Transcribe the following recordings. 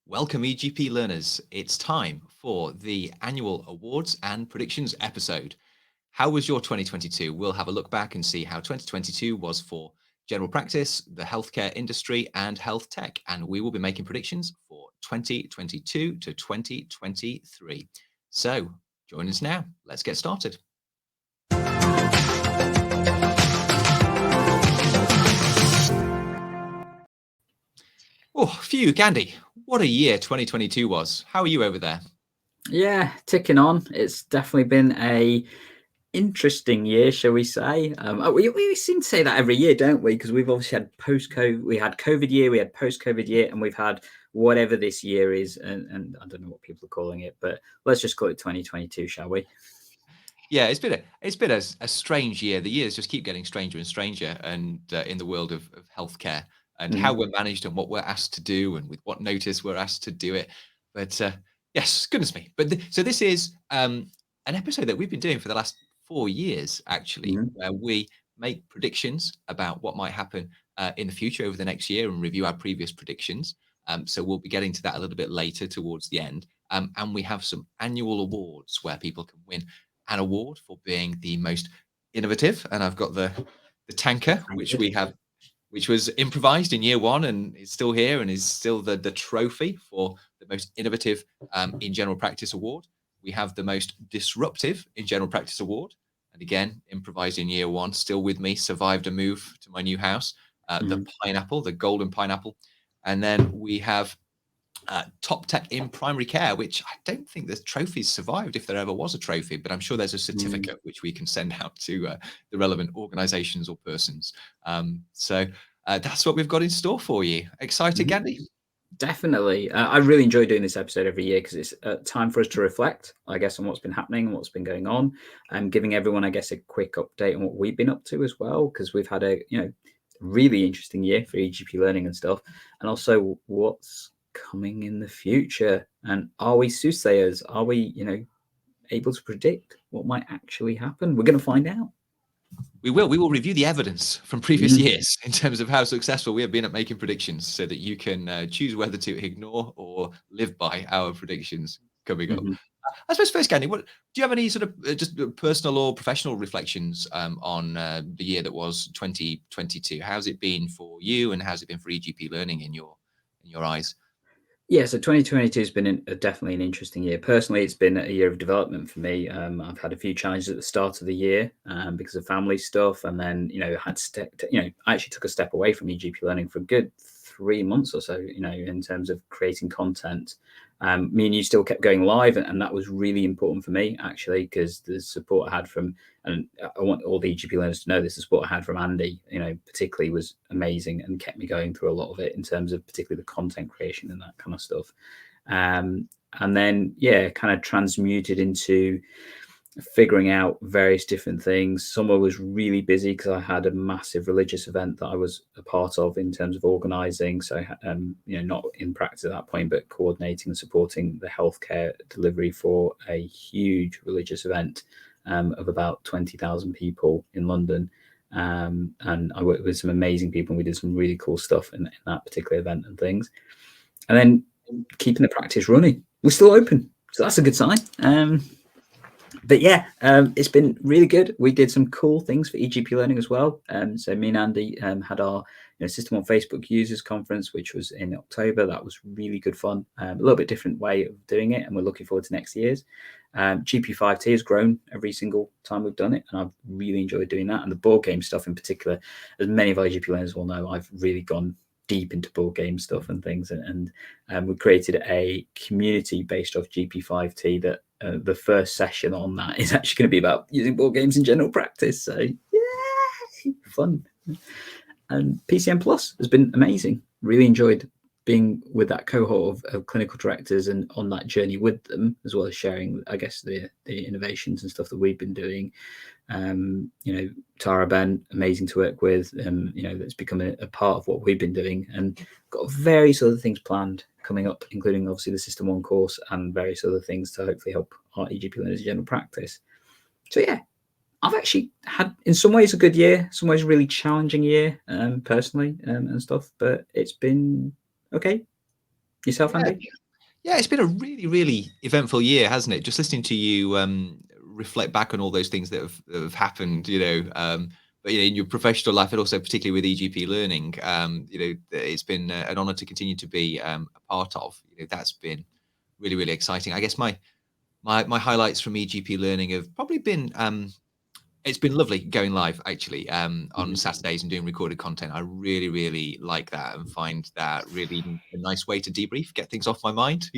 Welcome, eGP learners. It's time for the annual awards and predictions episode. How was your 2022? We'll have a look back and see how 2022 was for general practice, the healthcare industry, and health tech. And we will be making predictions for 2022 to 2023. So join us now. Let's get started. Oh, phew, Gandhi, what a year 2022 was. How are you over there? Yeah, ticking on. It's definitely been a interesting year, shall we say? We seem to say that every year, don't we? Because we've obviously had post-COVID, we had COVID year, we had post-COVID year, and we've had whatever this year is, and I don't know what people are calling it, but let's just call it 2022, shall we? Yeah, it's been a strange year. The years just keep getting stranger and stranger, and in the world of healthcare and how we're managed and what we're asked to do and with what notice we're asked to do it. But yes, goodness me. But so this is an episode that we've been doing for the last 4 years, actually, Mhm. where we make predictions about what might happen in the future over the next year and review our previous predictions. So we'll be getting to that a little bit later towards the end. And we have some annual awards where people can win an award for being the most innovative. And I've got the tanker, which we have, which was improvised in year one and is still here and is still the trophy for the most innovative in general practice award. We have the most disruptive in general practice award. And again, improvised in year one, still with me, survived a move to my new house. The pineapple, the golden pineapple. And then we have top tech in primary care, which I don't think the trophy's survived if there ever was a trophy, but I'm sure there's a certificate which we can send out to the relevant organizations or persons. So that's what we've got in store for you. Excited, Gandhi? Definitely. I really enjoy doing this episode every year because it's time for us to reflect, I guess, on what's been happening and what's been going on, and giving everyone, I guess, a quick update on what we've been up to as well, because we've had a really interesting year for eGP learning and stuff, and also what's coming in the future. And are we soothsayers? Are we, able to predict what might actually happen? We're going to find out. We will review the evidence from previous years in terms of how successful we have been at making predictions so that you can choose whether to ignore or live by our predictions coming up. Mhm. I suppose first, Gandhi, what do you have any sort of just personal or professional reflections on the year that was 2022? How's it been for you, and how's it been for eGP learning in your eyes? Yeah, so 2022 has been definitely an interesting year. Personally, it's been a year of development for me. I've had a few challenges at the start of the year because of family stuff, and then I actually took a step away from eGP learning for a good 3 months or so. In terms of creating content, me and you still kept going live, and that was really important for me actually because the support I had from, and I want all the eGP learners to know this, the support I had from Andy, particularly was amazing and kept me going through a lot of it in terms of particularly the content creation and that kind of stuff. And then, kind of transmuted into figuring out various different things. Summer was really busy because I had a massive religious event that I was a part of in terms of organising. So, not in practice at that point, but coordinating and supporting the healthcare delivery for a huge religious event of about 20,000 people in London. And I worked with some amazing people, and we did some really cool stuff in that particular event and things. And then keeping the practice running. We're still open, so that's a good sign. But yeah, it's been really good. We did some cool things for eGP learning as well. So me and Andy had our System on Facebook users conference, which was in October. That was really good fun. A little bit different way of doing it, and we're looking forward to next year's. GP5T has grown every single time we've done it, and I've really enjoyed doing that. And the board game stuff in particular, as many of our eGP learners will know, I've really gone deep into board game stuff and things, and we created a community based off GP5T that the first session on that is actually going to be about using board games in general practice. So yeah, fun. And PCM Plus has been amazing. Really enjoyed being with that cohort of clinical directors and on that journey with them, as well as sharing, I guess, the innovations and stuff that we've been doing. Tara Ben, amazing to work with. That's become a part of what we've been doing, and got various other things planned coming up, including obviously the System 1 course and various other things to hopefully help our eGP learners in general practice. So yeah, I've actually had, in some ways, a good year, some ways a really challenging year, personally, and stuff, but it's been okay. Yourself, Yeah. Andy? Yeah, it's been a really, really eventful year, hasn't it? Just listening to you reflect back on all those things that have happened, but in your professional life and also particularly with eGPlearning, it's been an honor to continue to be a part of. That's been really, really exciting. I guess my highlights from eGPlearning have probably been it's been lovely going live actually on Mhm. Saturdays and doing recorded content. I really, really like that and find that really a nice way to debrief, get things off my mind,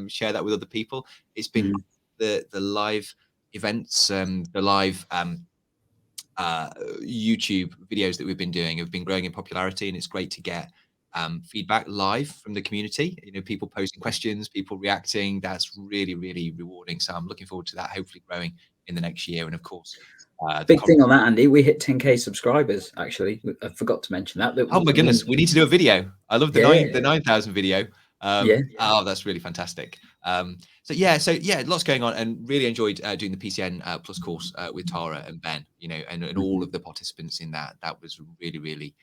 share that with other people. It's been Mhm. the live events, the live YouTube videos that we've been doing have been growing in popularity, and it's great to get feedback live from the community. People posing questions, people reacting. That's really, really rewarding. So I'm looking forward to that. Hopefully, growing in the next year, and of course, the Big thing on that, Andy. We hit 10K subscribers. Actually, I forgot to mention that. That Oh my we, goodness, we need to do a video. I love the yeah, 9,000 video. yeah, Oh, that's really fantastic. So yeah, lots going on, and really enjoyed doing the PCN Plus course with Tara and Ben. And all mhm. of the participants in that. That was really, really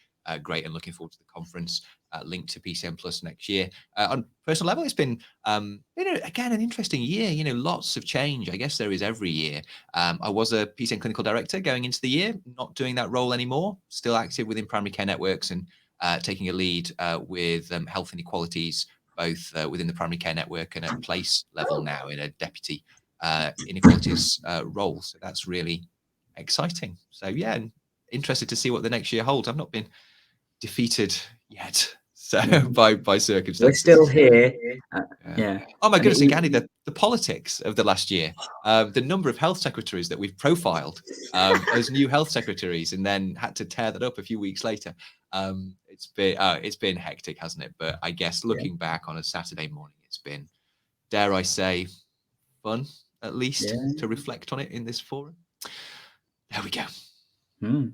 great, and looking forward to the conference linked to PCN Plus next year. On personal level, it's been again an interesting year. Lots of change. I guess there is every year. I was a PCN clinical director going into the year, not doing that role anymore. Still active within primary care networks and taking a lead with health inequalities, both within the primary care network and at place level now in a deputy inequalities role. So that's really exciting. So yeah, and interested to see what the next year holds. I've not been defeated yet, so No, by we're circumstances. still here. Yeah. Yeah, Oh my and goodness, and Gandhi, the politics of the last year, the number of health secretaries that we've profiled as new health secretaries, and then had to tear that up a few weeks later. It's been hectic, hasn't it? But I guess yeah, looking back on a Saturday morning, it's been, dare I say, fun at least yeah. to reflect on it in this forum. There we go. Mm.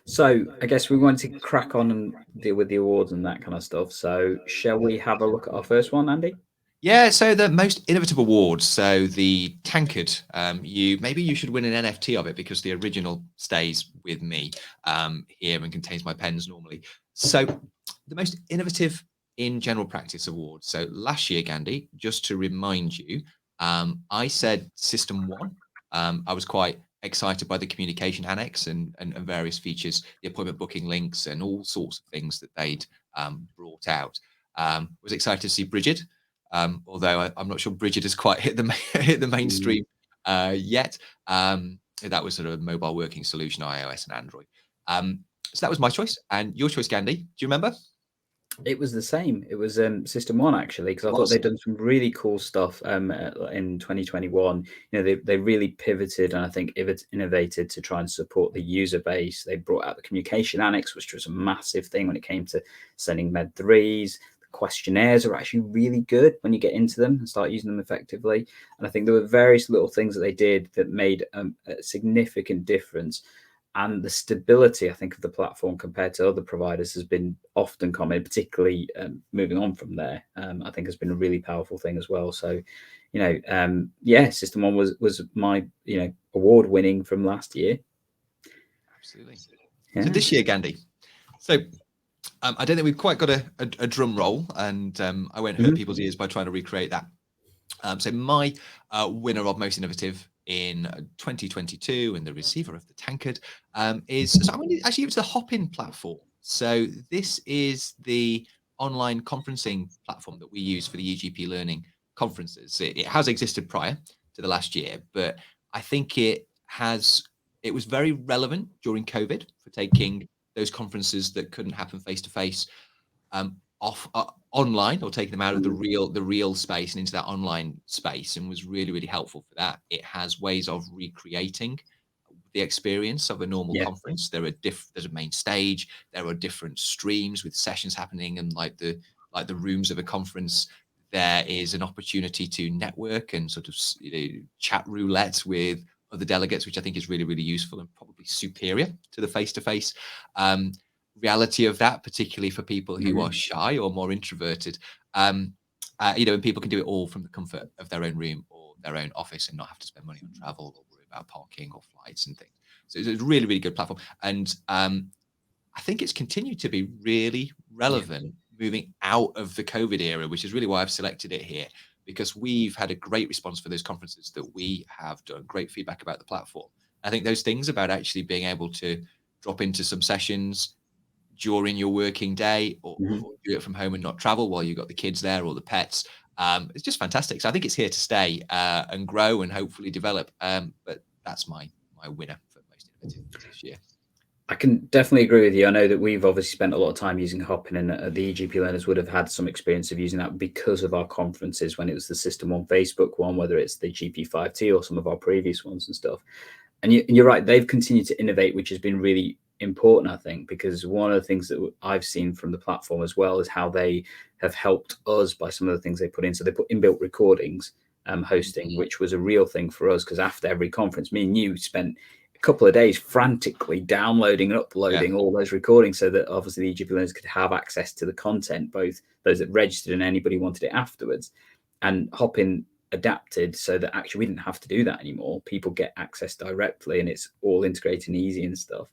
So I guess we want to crack on and deal with the awards and that kind of stuff. So shall we have a look at our first one, Andy? Yeah, so the most innovative awards. So the Tankard, you should win an NFT of it because the original stays with me here and contains my pens normally. So the most innovative in general practice awards. So last year, Gandhi, just to remind you, I said System One. I was quite excited by the communication annex and various features, the appointment booking links, and all sorts of things that they'd brought out. Was excited to see Bridget. Although I'm not sure Bridget has quite hit the hit the Mm. mainstream yet. That was sort of a mobile working solution, iOS and Android. So that was my choice, and your choice, Gandhi. Do you remember? It was the same. It was System One actually, because It I thought was. they'd done some really cool stuff in 2021. They really pivoted and I think innovated to try and support the user base. They brought out the communication annex, which was a massive thing when it came to sending Med threes. The questionnaires are actually really good when you get into them and start using them effectively. And I think there were various little things that they did that made a significant difference, and the stability, I think, of the platform compared to other providers has been often commented, particularly moving on from there. I think has been a really powerful thing as well. So, yeah, System One was my award winning from last year. Absolutely. So Yeah. this year, Gandhi. So I don't think we've quite got a drum roll, and I won't hurt Mhm. people's ears by trying to recreate that. So my winner of most innovative in 2022 and the receiver of the Tankard is, so I'm going to actually give it to the Hopin platform. So this is the online conferencing platform that we use for the eGPlearning conferences. It has existed prior to the last year, but I think it was very relevant during COVID for taking those conferences that couldn't happen face to face off online, or taking them out of Mm. the real space and into that online space, and was really, really helpful for that. It has ways of recreating the experience of a normal Yeah. conference. There's a main stage, there are different streams with sessions happening, and like the rooms of a conference, there is an opportunity to network and sort of chat roulette with other delegates, which I think is really, really useful and probably superior to the face-to-face reality of that, particularly for people who are Mhm. shy or more introverted. And people can do it all from the comfort of their own room or their own office and not have to spend money on travel or worry about parking or flights and things. So it's a really, really good platform. And I think it's continued to be really Yeah. relevant moving out of the COVID era, which is really why I've selected it here, because we've had a great response for those conferences that we have done, great feedback about the platform. I think those things about actually being able to drop into some sessions during your working day, or do it from home and not travel while you've got the kids there or the pets. It's just fantastic. So I think it's here to stay and grow and hopefully develop. But that's my winner for most innovative this year. I can definitely agree with you. I know that we've obviously spent a lot of time using Hopin, and the eGPlearners would have had some experience of using that because of our conferences when it was the System 1 Facebook one, whether it's the GP5T or some of our previous ones and stuff. And you're right, they've continued to innovate, which has been really important, I think, because one of the things that I've seen from the platform as well is how they have helped us by some of the things they put in. So they put inbuilt recordings hosting, which was a real thing for us, because after every conference, me and you spent a couple of days frantically downloading and uploading all those recordings so that obviously the eGPlearners could have access to the content, both those that registered and anybody wanted it afterwards. And Hopin adapted so that actually we didn't have to do that anymore. People get access directly and it's all integrated and easy and stuff.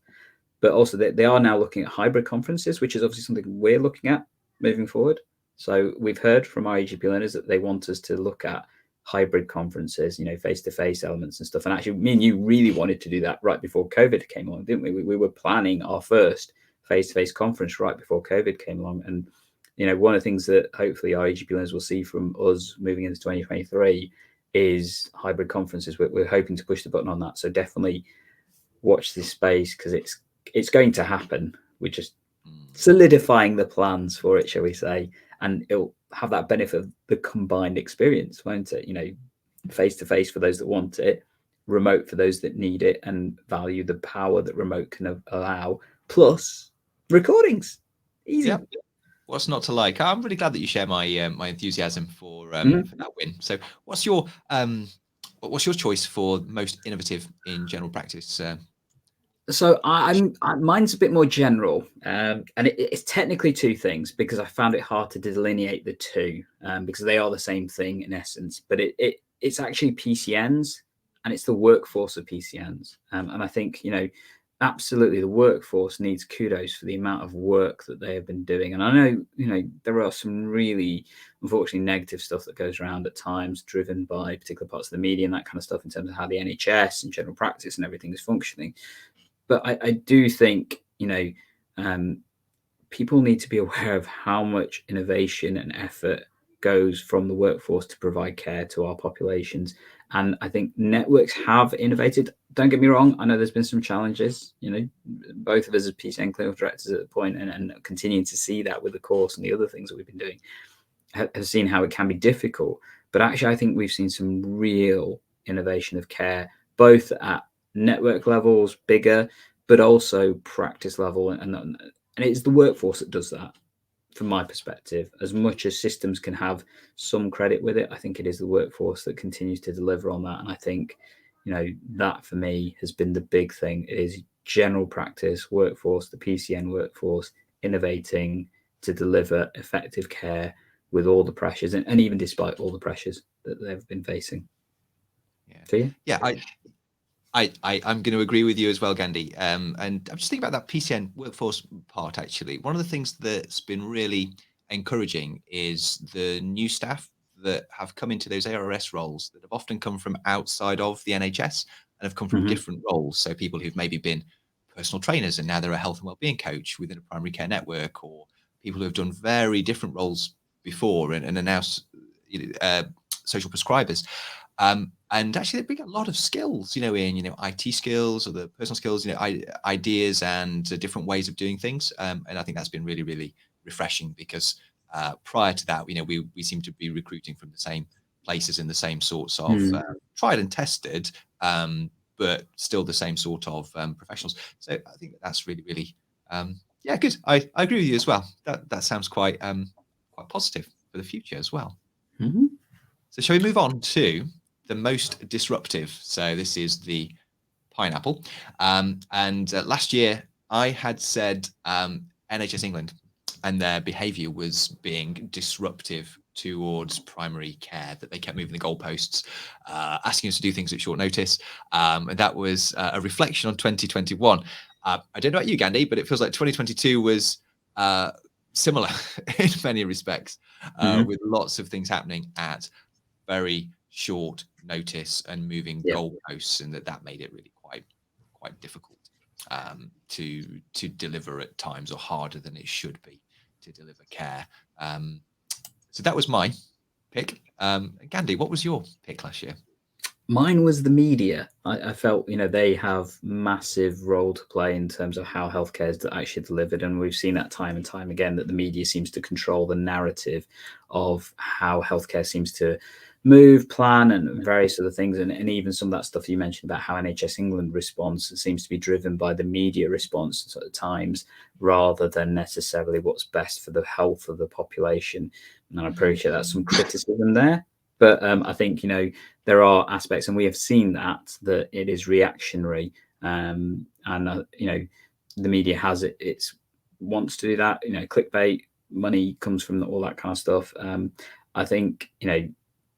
But also they are now looking at hybrid conferences, which is obviously something we're looking at moving forward. So we've heard from our eGPlearners that they want us to look at hybrid conferences, face-to-face elements and stuff. And actually, me and you really wanted to do that right before COVID came along, didn't we? We were planning our first face-to-face conference right before COVID came along. And, one of the things that hopefully our eGPlearners will see from us moving into 2023 is hybrid conferences. We're hoping to push the button on that. So definitely watch this space, because it's going to happen. We're just solidifying the plans for it, shall we say, and it'll have that benefit of the combined experience, won't it? Face to face for those that want it, remote for those that need it and value the power that remote can allow, plus recordings. Easy. Yep. What's not to like? I'm really glad that you share my my enthusiasm for that win. So what's your choice for most innovative in general practice? So mine's a bit more general, and it's technically two things, because I found it hard to delineate the two, because they are the same thing in essence. But it's actually PCNs, and it's the workforce of PCNs. And I think absolutely the workforce needs kudos for the amount of work that they have been doing. And I know there are some really unfortunately negative stuff that goes around at times, driven by particular parts of the media and that kind of stuff, in terms of how the NHS and general practice and everything is functioning. But I do think, people need to be aware of how much innovation and effort goes from the workforce to provide care to our populations. And I think networks have innovated. Don't get me wrong. I know there's been some challenges, both of us as PCN clinical directors at the point, and continuing to see that with the course and the other things that we've been doing, have seen how it can be difficult. But actually, I think we've seen some real innovation of care, both at network levels, bigger, but also practice level, and it's the workforce that does that, from my perspective. As much as systems can have some credit with it, I think it is the workforce that continues to deliver on that. And I think that for me has been the big thing. It is general practice workforce, the PCN workforce, innovating to deliver effective care with all the pressures, and even despite all the pressures that they've been facing. I'm going to agree with you as well, Gandhi. And I'm just thinking about that PCN workforce part, actually. One of the things that's been really encouraging is the new staff that have come into those ARS roles that have often come from outside of the NHS and have come from different roles. So people who've maybe been personal trainers and now they're a health and wellbeing coach within a primary care network, or people who have done very different roles before and are now social prescribers. And actually they bring a lot of skills, in, IT skills or the personal skills, ideas and different ways of doing things. And I think that's been really, really refreshing, because prior to that, we seem to be recruiting from the same places and the same sorts of tried and tested, but still the same sort of professionals. So I think that's really, really, good. I agree with you as well. That sounds quite positive for the future as well. So shall we move on to the most disruptive? So this is the pineapple. And last year I had said NHS England and their behaviour was being disruptive towards primary care, that they kept moving the goalposts, asking us to do things at short notice. And that was a reflection on 2021. I don't know about you, Gandhi, but it feels like 2022 was similar in many respects, Hmm. with lots of things happening at very short notice and moving Yeah. goalposts, and that made it really quite difficult to deliver at times, or harder than it should be to deliver care. So that was my pick. Gandhi, what was your pick last year? Mine was the media. I felt, they have massive role to play in terms of how healthcare is actually delivered, and we've seen that time and time again, that the media seems to control the narrative of how healthcare seems to move, plan, and various other things. And even some of that stuff you mentioned about how NHS England response seems to be driven by the media response at times, rather than necessarily what's best for the health of the population. And I appreciate that's some criticism there. But I think, there are aspects, and we have seen that it is reactionary, and the media has it's wants to do that. Clickbait, money comes from all that kind of stuff. I think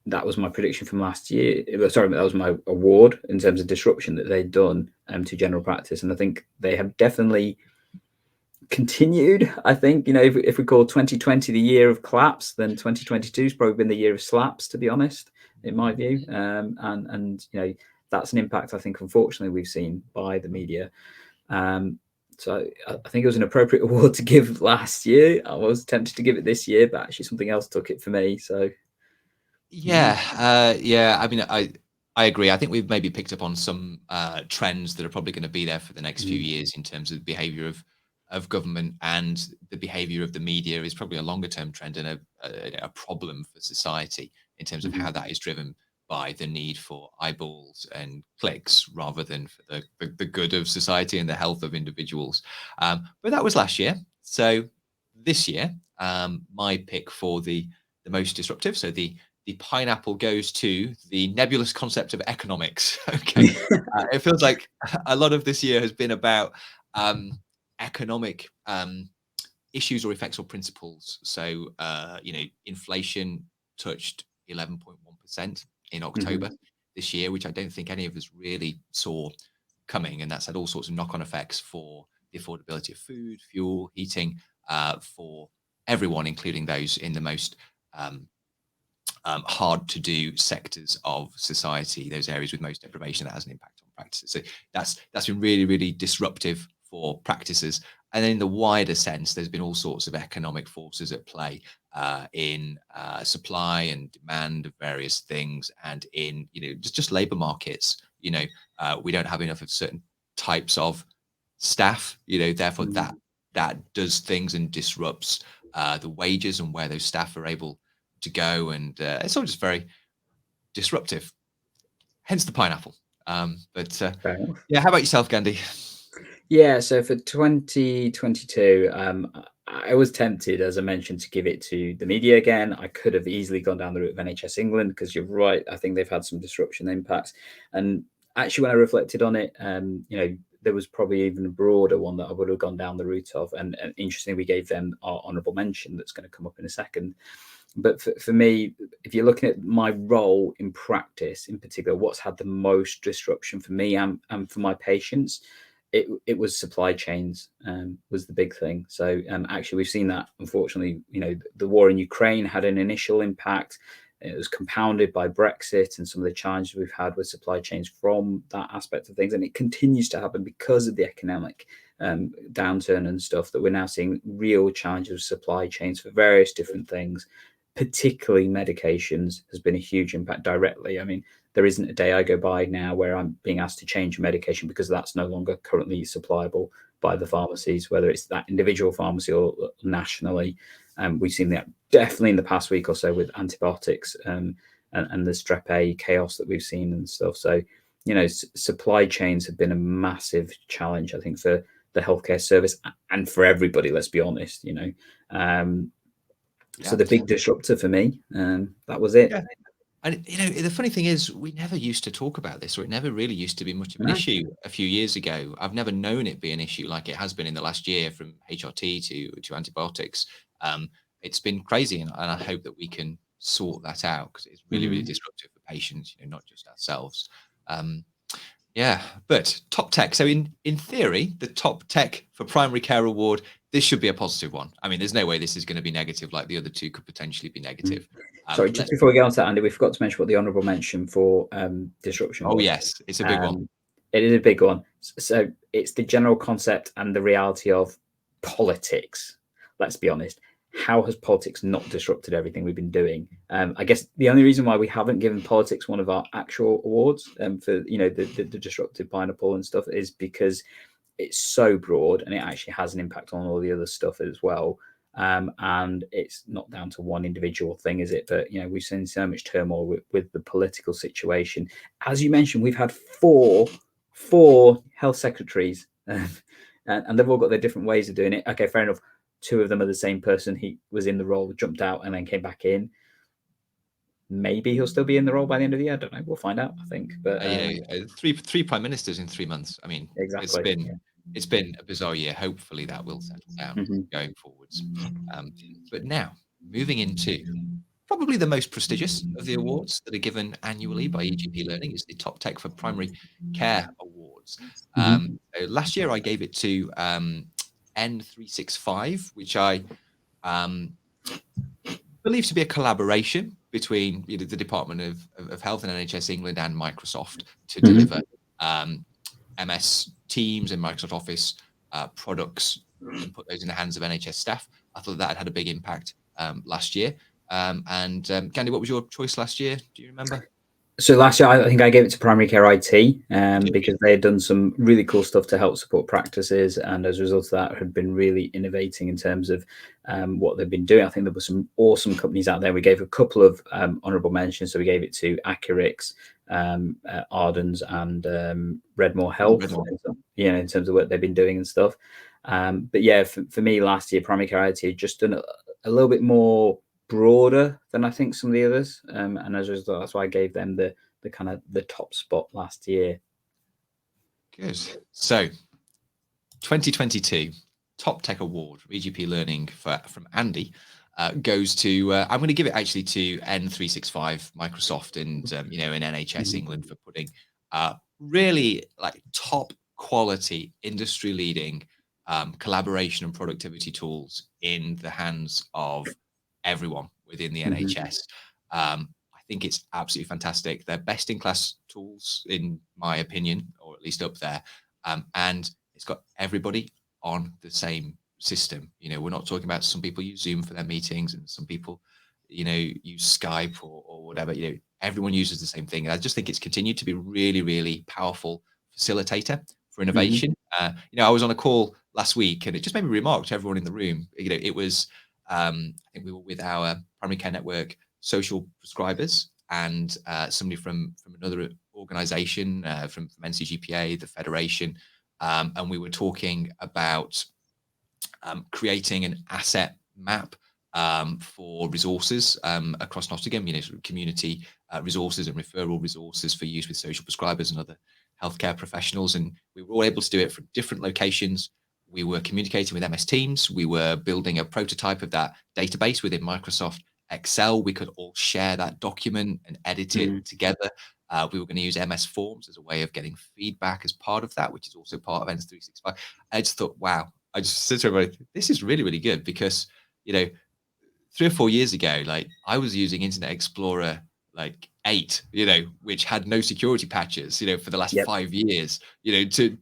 that was my prediction from last year. Sorry, that was my award in terms of disruption that they'd done to general practice, and I think they have definitely continued. I think, if we call 2020 the year of collapse, then 2022 has probably been the year of slaps, to be honest, in my view. And that's an impact, I think, unfortunately, we've seen by the media. So I think it was an appropriate award to give last year. I was tempted to give it this year, but actually something else took it for me. So yeah. I mean, I agree. I think we've maybe picked up on some trends that are probably going to be there for the next few years in terms of the behaviour of government, and the behaviour of the media is probably a longer term trend and a problem for society in terms of how that is driven by the need for eyeballs and clicks, rather than for the good of society and the health of individuals. But that was last year. So this year, my pick for the most disruptive, so the pineapple, goes to the nebulous concept of economics. Okay. It feels like a lot of this year has been about economic issues or effects or principles. So, inflation touched 11.1% in October this year, which I don't think any of us really saw coming. And that's had all sorts of knock on effects for the affordability of food, fuel, heating, for everyone, including those in the most hard to do sectors of society, those areas with most deprivation, that has an impact on practices. So that's been really, really disruptive for practices. And then in the wider sense, there's been all sorts of economic forces at play in supply and demand of various things, and in just labour markets. We don't have enough of certain types of staff. Therefore that does things and disrupts the wages and where those staff are able to go, and it's all just very disruptive. Hence the pineapple. But fair enough. yeah, how about yourself, Gandhi? Yeah, so for 2022, I was tempted, as I mentioned, to give it to the media again. I could have easily gone down the route of NHS England, because you're right. I think they've had some disruption impacts. And actually, when I reflected on it, there was probably even a broader one that I would have gone down the route of. And interestingly, we gave them our honourable mention that's going to come up in a second. But for me, if you're looking at my role in practice in particular, what's had the most disruption for me and for my patients, it was supply chains, was the big thing. So actually, we've seen that, unfortunately. The war in Ukraine had an initial impact. It was compounded by Brexit and some of the challenges we've had with supply chains from that aspect of things, and it continues to happen because of the economic downturn and stuff, that we're now seeing real challenges with supply chains for various different things. Particularly medications has been a huge impact directly. I mean, there isn't a day I go by now where I'm being asked to change a medication because that's no longer currently supplyable by the pharmacies, whether it's that individual pharmacy or nationally. We've seen that definitely in the past week or so with antibiotics, and the strep A chaos that we've seen and stuff. So, supply chains have been a massive challenge, I think, for the healthcare service and for everybody, let's be honest. So Yeah. the big disruptor for me, that was it. Yeah. And the funny thing is, we never used to talk about this, or it never really used to be much of an No. issue a few years ago. I've never known it be an issue like it has been in the last year, from HRT to antibiotics. It's been crazy, and I hope that we can sort that out, because it's really, really disruptive for patients, not just ourselves. Yeah, but top tech. So in theory, the top tech for primary care award this should be a positive one. I mean, there's no way this is going to be negative like the other two could potentially be negative. Sorry, just before we get on to that, Andy, we forgot to mention what the honourable mention for disruption was. Oh, yes, it's a big one. It is a big one. So it's the general concept and the reality of politics. Let's be honest. How has politics not disrupted everything we've been doing? I guess the only reason why we haven't given politics one of our actual awards for the disruptive pineapple and stuff is because it's so broad and it actually has an impact on all the other stuff as well. And it's not down to one individual thing, is it? But we've seen so much turmoil with the political situation. As you mentioned, we've had four health secretaries, and they've all got their different ways of doing it. Okay, fair enough. Two of them are the same person. He was in the role, jumped out, and then came back in. Maybe he'll still be in the role by the end of the year. I don't know. We'll find out, I think. But three prime ministers in 3 months. I mean, exactly. It's been a bizarre year. Hopefully that will settle down going forwards. But now, moving into probably the most prestigious of the awards that are given annually by eGPlearning is the Top Tech for Primary Care Awards. So last year I gave it to N365, which I believe to be a collaboration between the Department of Health and NHS England and Microsoft to deliver MS Teams and Microsoft Office products and put those in the hands of NHS staff. I thought that had a big impact last year. Gandhi, what was your choice last year? Do you remember? So last year, I think I gave it to Primary Care IT because they had done some really cool stuff to help support practices, and as a result of that, had been really innovating in terms of what they've been doing. I think there were some awesome companies out there. We gave a couple of honourable mentions. So we gave it to Accurix, Ardens, and Redmore Health, in terms of what they've been doing and stuff. But yeah, for me last year, Primary Care IT had just done a little bit more broader than I think some of the others, and as a result, that's why I gave them the kind of the top spot last year. Good. So 2022 Top Tech Award from eGPlearning from Andy goes to I'm going to give it actually to N365 Microsoft and in NHS England for putting really like top quality industry leading collaboration and productivity tools in the hands of everyone within the NHS. I think it's absolutely fantastic. They're best in class tools, in my opinion, or at least up there. And it's got everybody on the same system. We're not talking about some people use Zoom for their meetings and some people, use Skype or whatever. Everyone uses the same thing. And I just think it's continued to be really, really powerful facilitator for innovation. I was on a call last week and it just made me remark to everyone in the room. It was I think we were with our primary care network social prescribers and somebody from another organization from NCGPA, the Federation, and we were talking about creating an asset map for resources across Nottingham, sort of community resources and referral resources for use with social prescribers and other healthcare professionals. And we were all able to do it from different locations. We were communicating with MS Teams. We were building a prototype of that database within Microsoft Excel. We could all share that document and edit it together. We were going to use MS Forms as a way of getting feedback as part of that, which is also part of N365. I just thought, wow, I just said to everybody, this is really, really good because, 3 or 4 years ago, like I was using Internet Explorer 8, which had no security patches, for the last 5 years, to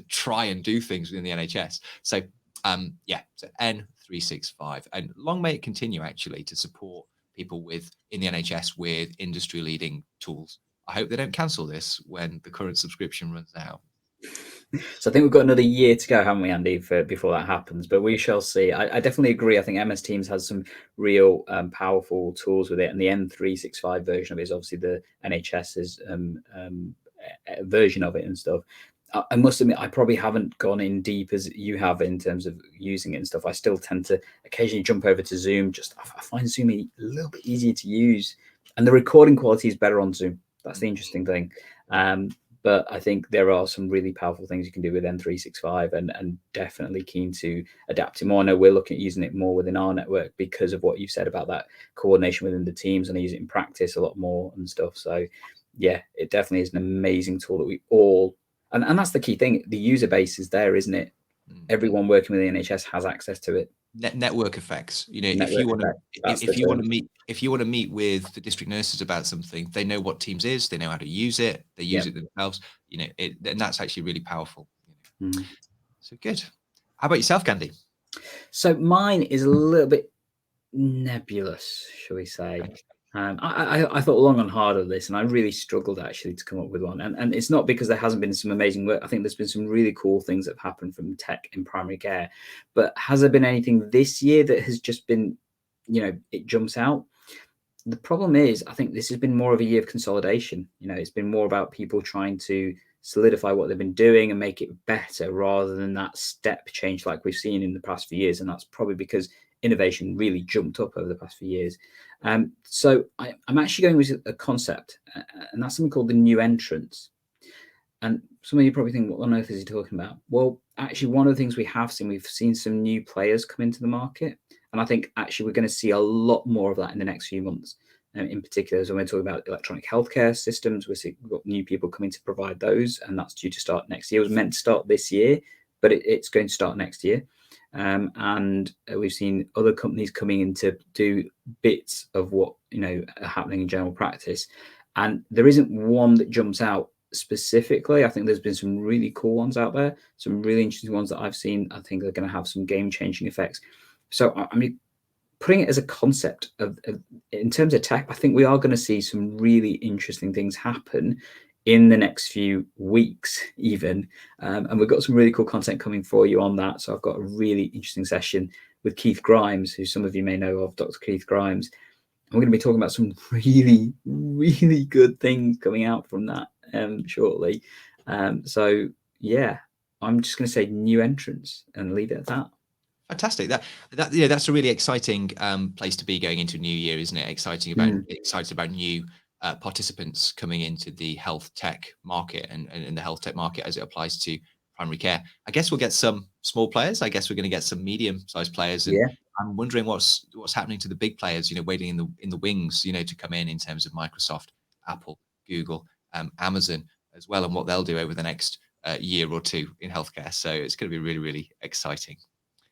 try and do things within the NHS. So, so N365, and long may it continue actually to support people in the NHS with industry leading tools. I hope they don't cancel this when the current subscription runs out. So I think we've got another year to go, haven't we, Andy, before that happens? But we shall see. I definitely agree. I think MS Teams has some real powerful tools with it, and the N365 version of it is obviously the NHS's version of it and stuff. I must admit, I probably haven't gone in deep as you have in terms of using it and stuff. I still tend to occasionally jump over to Zoom. I find Zoom a little bit easier to use, and the recording quality is better on Zoom. That's the interesting thing. But I think there are some really powerful things you can do with N365 and definitely keen to adapt it more. I know we're looking at using it more within our network because of what you said about that coordination within the teams, and I use it in practice a lot more and stuff. So yeah, it definitely is an amazing tool that we all, and that's the key thing. The user base is there, isn't it? everyone working with the NHS has access to it. Network effects. You know, Network effect, that's the if you want term. to meet with the district nurses about something, they know what Teams is, they know how to use it, they use it themselves. You know, and that's actually really powerful. So good. How about yourself, Gandhi? So mine is a little bit nebulous, shall we say. I thought long and hard of this, and I really struggled actually to come up with one. And it's not because there hasn't been some amazing work. I think there's been some really cool things that have happened from tech in primary care. But has there been anything this year that has just been, it jumps out? The problem is, I think this has been more of a year of consolidation. It's been more about people trying to solidify what they've been doing and make it better rather than that step change like we've seen in the past few years. And that's probably because innovation really jumped up over the past few years. So I'm actually going with a concept, and that's something called the new entrants. And some of you probably think, what on earth is he talking about? Well, actually, one of the things we've seen some new players come into the market. And I think actually we're going to see a lot more of that in the next few months. In particular, as when we're talking about electronic healthcare systems, we've got new people coming to provide those, and that's due to start next year. It was meant to start this year, but it's going to start next year. And we've seen other companies coming in to do bits of what are happening in general practice. And there isn't one that jumps out specifically. I think there's been some really cool ones out there, some really interesting ones that I've seen. I think they're going to have some game-changing effects. So I mean, putting it as a concept in terms of tech, I think we are going to see some really interesting things happen in the next few weeks even. And we've got some really cool content coming for you on that. So I've got a really interesting session with Keith Grimes, who some of you may know of, Dr. Keith Grimes. And we're going to be talking about some really, really good things coming out from that shortly. So yeah, I'm just going to say new entrants and leave it at that. Fantastic. That's a really exciting place to be going into a new year, isn't it? Excited about new participants coming into the health tech market and the health tech market as it applies to primary care. I guess we'll get some small players. I guess we're going to get some medium-sized players, and I'm wondering what's happening to the big players. Waiting in the wings. To come in terms of Microsoft, Apple, Google, Amazon as well, and what they'll do over the next year or two in healthcare. So it's going to be really, really exciting.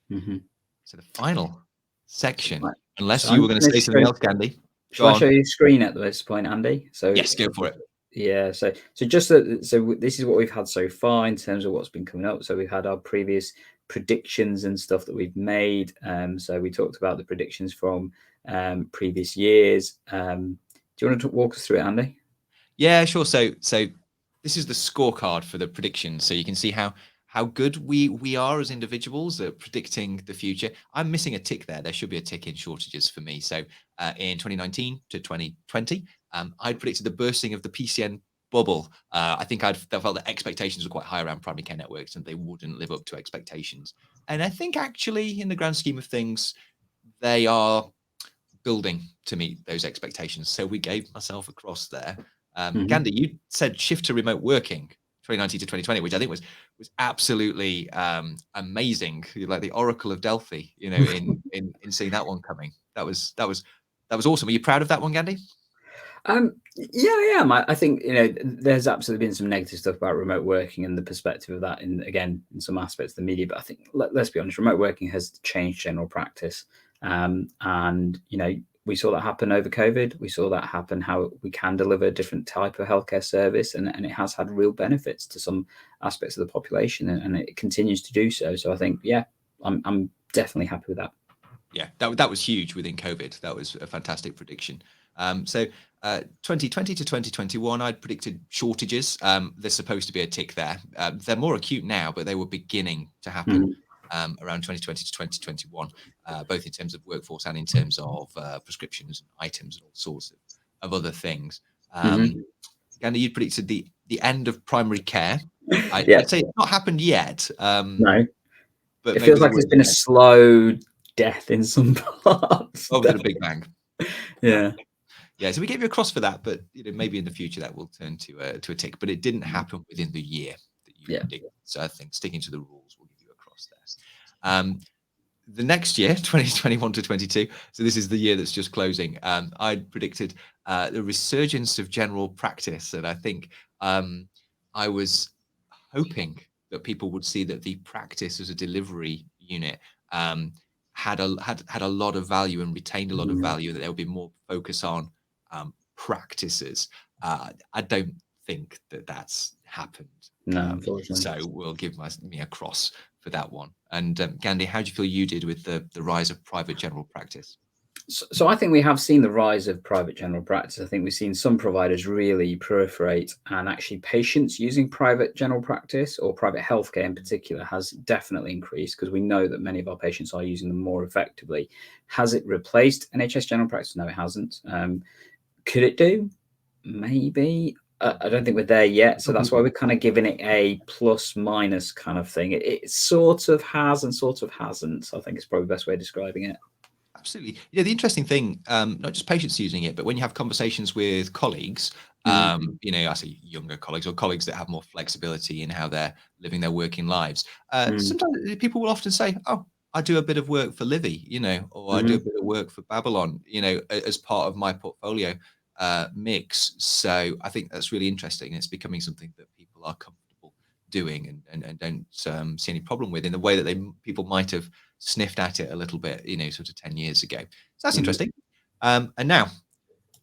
So the final section, unless you were going to say something else, Gandhi. Shall I show you the screen at this point, Andy? So yes, go for it. Yeah. So this is what we've had so far in terms of what's been coming up. So we've had our previous predictions and stuff that we've made. So we talked about the predictions from previous years. Do you want to walk us through it, Andy? Yeah, sure. So this is the scorecard for the predictions. So you can see how good we are as individuals at predicting the future. I'm missing a tick there. There should be a tick in shortages for me. So in 2019 to 2020, I predicted the bursting of the PCN bubble. I think I felt that expectations were quite high around primary care networks and they wouldn't live up to expectations. And I think actually in the grand scheme of things, they are building to meet those expectations. So we gave myself a cross there. Gandhi, you said shift to remote working 2019 to 2020, which I think was absolutely amazing. You're like the Oracle of Delphi, in seeing that one coming. That was awesome. Are you proud of that one, Gandhi? Yeah, I am. I think there's absolutely been some negative stuff about remote working and the perspective of that in some aspects of the media. But I think let's be honest, remote working has changed general practice, and we saw that happen over COVID. We saw that happen how we can deliver a different type of healthcare service, and it has had real benefits to some aspects of the population, and it continues to do so. So I think, yeah, I'm definitely happy with that. Yeah, that was huge within COVID. That was a fantastic prediction. So 2020 to 2021, I'd predicted shortages. There's supposed to be a tick there. They're more acute now, but they were beginning to happen around 2020 to 2021, both in terms of workforce and in terms of prescriptions and items and all sorts of other things. Gandhi, you predicted the end of primary care. I'd say it's not happened yet. No, but it feels like it's been a slow death in some parts. Over the Big Bang. Yeah. So we gave you a cross for that, but maybe in the future that will turn to a tick. But it didn't happen within the year that you predicted. So I think sticking to the rules will give you a cross there. The next year, 2021 to 22. So this is the year that's just closing. I predicted the resurgence of general practice, and I think I was hoping that people would see that the practice as a delivery unit had a lot of value and retained a lot of value, that there would be more focus on practices. I don't think that that's happened. No, unfortunately. So we'll give me a cross for that one. And Gandhi, how do you feel you did with the rise of private general practice? So I think we have seen the rise of private general practice. I think we've seen some providers really proliferate, and actually patients using private general practice, or private healthcare in particular, has definitely increased, because we know that many of our patients are using them more effectively. Has it replaced NHS general practice? No, it hasn't. Could it do? Maybe. I don't think we're there yet. So that's why we're kind of giving it a plus minus kind of thing. It sort of has and sort of hasn't. I think it's probably the best way of describing it. Absolutely. Yeah, the interesting thing, not just patients using it, but when you have conversations with colleagues, you know, I say younger colleagues or colleagues that have more flexibility in how they're living their working lives, sometimes people will often say, oh, I do a bit of work for Livy, you know, or I do a bit of work for Babylon, you know, as part of my portfolio mix. So I think that's really interesting. It's becoming something that people are comfortable doing and don't see any problem with, in the way that people might have sniffed at it a little bit, you know, sort of 10 years ago. So that's interesting. And now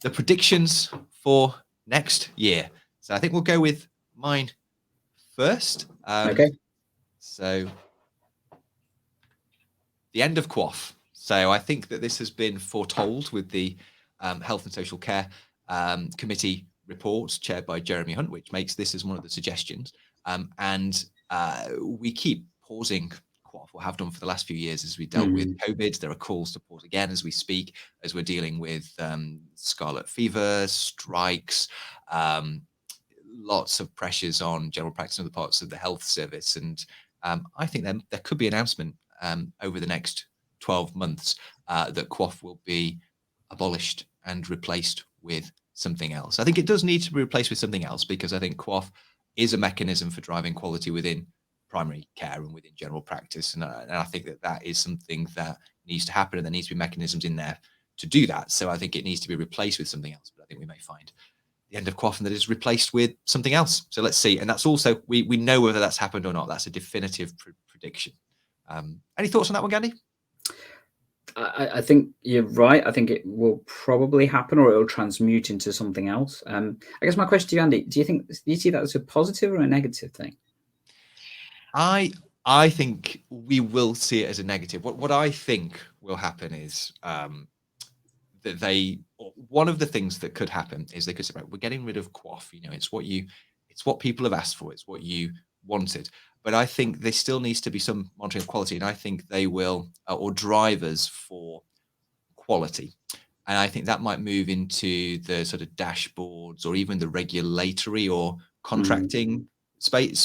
the predictions for next year. So I think we'll go with mine first. Okay. So the end of QOF. So I think that this has been foretold with the Health and Social Care Committee report chaired by Jeremy Hunt, which makes this as one of the suggestions. And we keep pausing QOF, or have done for the last few years, as we dealt with COVID. There are calls to pause again as we speak, as we're dealing with scarlet fever, strikes, lots of pressures on general practice and other parts of the health service. And I think there could be an announcement over the next 12 months that QOF will be abolished and replaced with something else. I think it does need to be replaced with something else, because I think QOF is a mechanism for driving quality within primary care and within general practice. And I think that is something that needs to happen, and there needs to be mechanisms in there to do that. So I think it needs to be replaced with something else. But I think we may find the end of QOF and that is replaced with something else. So let's see. And that's also, we know whether that's happened or not. That's a definitive prediction. Any thoughts on that one, Gandhi? I think you're right. I think it will probably happen, or it will transmute into something else. I guess my question to you, Andy, do you see that as a positive or a negative thing? I think we will see it as a negative. What I think will happen is that one of the things that could happen is they could say, right, we're getting rid of QOF. You know, it's what people have asked for. It's what you wanted. But I think there still needs to be some monitoring of quality, and I think they will, or drivers for quality. And I think that might move into the sort of dashboards, or even the regulatory or contracting space.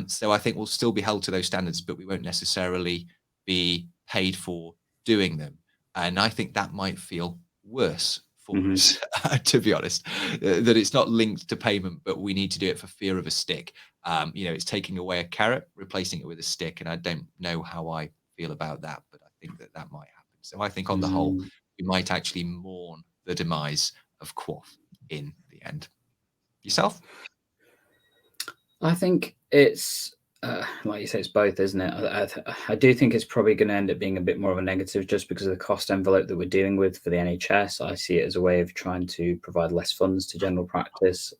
So I think we'll still be held to those standards, but we won't necessarily be paid for doing them. And I think that might feel worse for us, to be honest, that it's not linked to payment, but we need to do it for fear of a stick. You know, it's taking away a carrot, replacing it with a stick. And I don't know how I feel about that, but I think that might happen. So I think on the whole, we might actually mourn the demise of QOF in the end. Yourself? I think it's, like you say, it's both, isn't it? I do think it's probably going to end up being a bit more of a negative, just because of the cost envelope that we're dealing with for the NHS. I see it as a way of trying to provide less funds to general practice.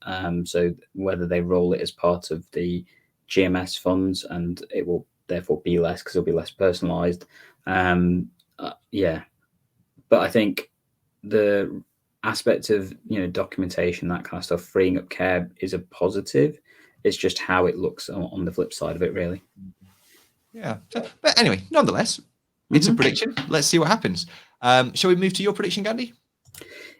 So whether they roll it as part of the GMS funds, and it will therefore be less because it'll be less personalised. Yeah, but I think the aspect of, you know, documentation, that kind of stuff, freeing up care is a positive. It's just how it looks on the flip side of it, really. Yeah. But anyway, nonetheless, it's a prediction. Let's see what happens. Shall we move to your prediction, Gandhi?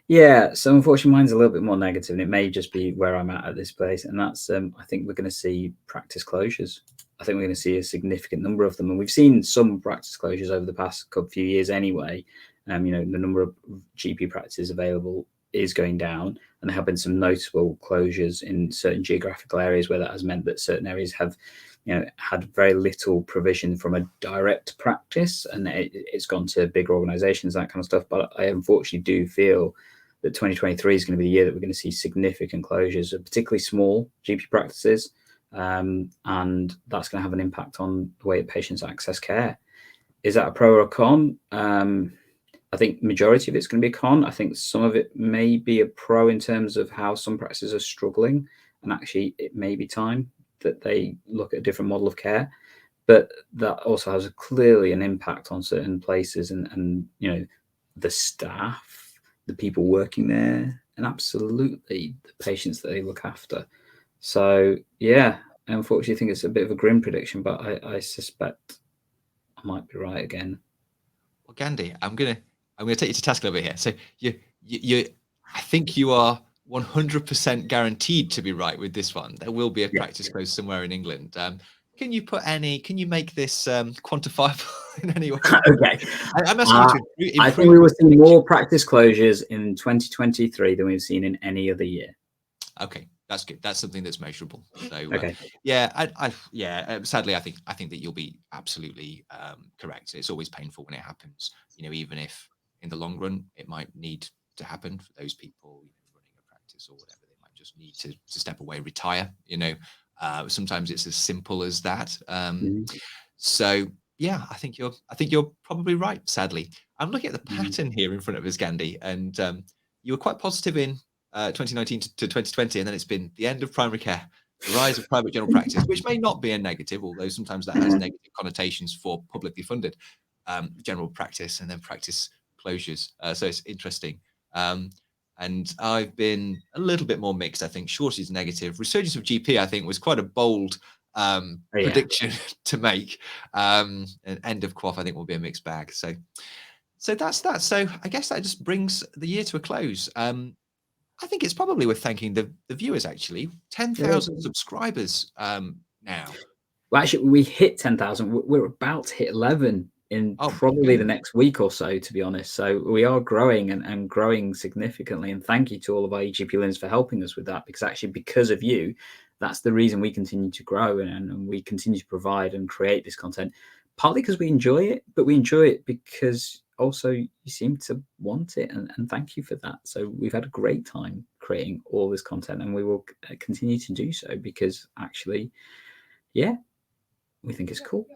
Yeah. So unfortunately, mine's a little bit more negative, and it may just be where I'm at this place. And that's, I think we're going to see practice closures. I think we're going to see a significant number of them. And we've seen some practice closures over the past few years anyway. You know, the number of GP practices available is going down, and there have been some notable closures in certain geographical areas where that has meant that certain areas have, you know, had very little provision from a direct practice, and it's gone to bigger organizations, that kind of stuff. But I unfortunately do feel that 2023 is going to be the year that we're going to see significant closures of particularly small GP practices. and that's going to have an impact on the way that patients access care. Is that a pro or a con? I think majority of it's going to be a con. I think some of it may be a pro in terms of how some practices are struggling, and actually it may be time that they look at a different model of care. But that also has clearly an impact on certain places and the staff, the people working there, and absolutely the patients that they look after. So yeah, I unfortunately think it's a bit of a grim prediction, but I suspect I might be right again. Well, Gandhi, I'm gonna take you to task a little bit here. So you I think you are 100% guaranteed to be right with this one. There will be a practice closed somewhere in England. Can you make this quantifiable in any way? Okay. I'm asking you to improve. I think we will see more practice closures in 2023 than we've seen in any other year. Okay, that's good. That's something that's measurable. So Okay. sadly, I think that you'll be absolutely correct. It's always painful when it happens. Even if in the long run it might need to happen for those people running a practice or whatever, they might just need to step away, retire. Sometimes it's as simple as that. So yeah, I think you're probably right. Sadly, I'm looking at the pattern here in front of us, Gandhi, and you were quite positive in 2019 to 2020, and then it's been the end of primary care, the rise of private general practice, which may not be a negative, although sometimes that has negative connotations for publicly funded general practice, and then practice closures. So it's interesting. And I've been a little bit more mixed. I think shortage is negative. Resurgence of GP, I think, was quite a bold prediction to make. And end of QoF, I think, will be a mixed bag. So that's that. So I guess that just brings the year to a close. I think it's probably worth thanking the viewers, actually. 10,000 subscribers now. Well, actually, we hit 10,000. We're about to hit 11 in probably the next week or so, to be honest. So we are growing and growing significantly. And thank you to all of our eGPlearners for helping us with that, because actually, because of you, that's the reason we continue to grow and we continue to provide and create this content, partly because we enjoy it, but we enjoy it because also you seem to want it, and thank you for that. So we've had a great time creating all this content, and we will continue to do so because actually, we think it's cool.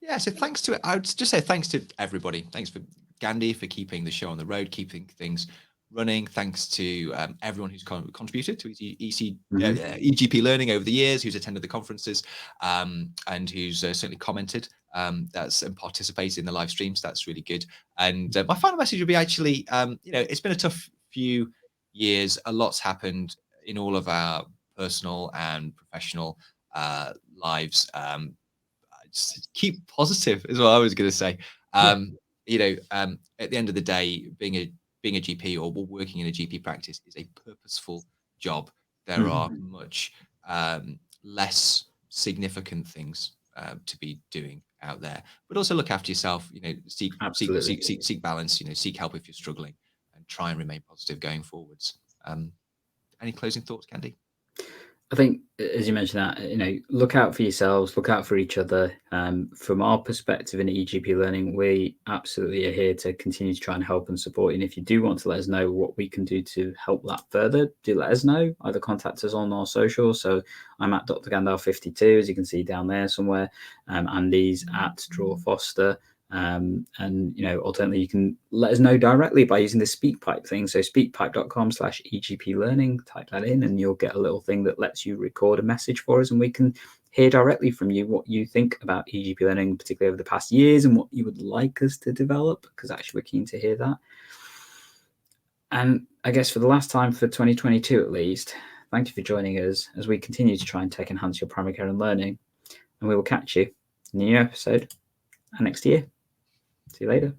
Yeah, so thanks to it. I would just say thanks to everybody. Thanks for Gandhi for keeping the show on the road, keeping things running. Thanks to everyone who's contributed to eGPlearning over the years, who's attended the conferences, and who's certainly commented and participated in the live streams. That's really good. And my final message would be actually, it's been a tough few years. A lot's happened in all of our personal and professional lives. Just keep positive is what I was going to say. At the end of the day, being a GP or working in a GP practice is a purposeful job. There are much less significant things to be doing out there, but also look after yourself. Seek balance. Seek help if you're struggling, and try and remain positive going forwards. Any closing thoughts, Candy? I think, as you mentioned that, look out for yourselves, look out for each other. From our perspective in eGPlearning, we absolutely are here to continue to try and help and support. And if you do want to let us know what we can do to help that further, do let us know. Either contact us on our socials. So I'm at DrGandalf52, as you can see down there somewhere. Andy's at DrawFoster. Alternately, you can let us know directly by using the SpeakPipe thing. So speakpipe.com/eGPlearning, type that in and you'll get a little thing that lets you record a message for us, and we can hear directly from you what you think about eGPlearning, particularly over the past years, and what you would like us to develop, because actually we're keen to hear that. And I guess for the last time for 2022 at least, thank you for joining us as we continue to try and enhance your primary care and learning, and we will catch you in the new episode next year. See you later.